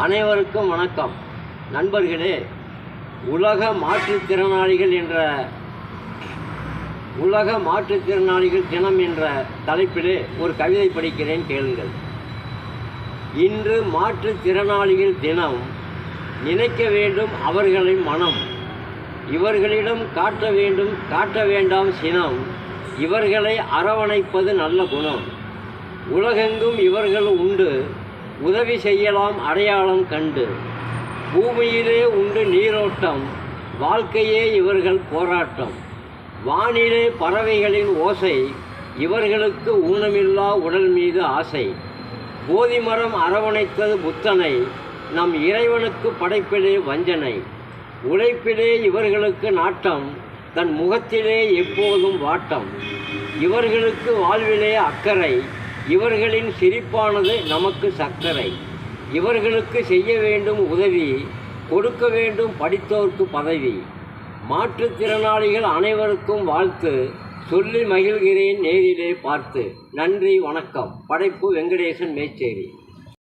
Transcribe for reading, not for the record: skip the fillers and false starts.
அனைவருக்கும் வணக்கம். நண்பர்களே, உலக மாற்றுத்திறனாளிகள் தினம் என்ற தலைப்பிலே ஒரு கவிதை படிக்கிறேன், கேளுங்கள். இன்று மாற்றுத்திறனாளிகள் தினம். நினைக்க வேண்டும் அவர்களின் மனம். இவர்களிடம் காட்ட வேண்டாம் சினம். இவர்களை அரவணைப்பது நல்ல குணம். உலகெங்கும் இவர்கள் உண்டு, உதவி செய்யலாம் அடையாளம் கண்டு. பூமியிலே உண்டு நீரோட்டம், வாழ்க்கையே இவர்கள் போராட்டம். வானிலே பறவைகளின் ஓசை, இவர்களுக்கு ஊனமில்லா உடல் மீது ஆசை. போதிமரம் அரவணைத்தது புத்தனை, நம் இறைவனுக்கு படைப்பிலே வஞ்சனை. உழைப்பிலே இவர்களுக்கு நாட்டம், தன் முகத்திலே எப்போதும் வாட்டம். இவர்களுக்கு வாழ்விலே அக்கறை, இவர்களின் சிரிப்பானது நமக்கு சர்க்கரை. இவர்களுக்கு செய்ய வேண்டும் உதவி, கொடுக்க வேண்டும் படித்தோர்க்கு பதவி. மாற்றுத்திறனாளிகள் அனைவருக்கும் வாழ்த்து, சொல்லி மகிழ்கிறேன் நேரிலே பார்த்து. நன்றி, வணக்கம். படைப்பு வெங்கடேசன், மேச்சேரி.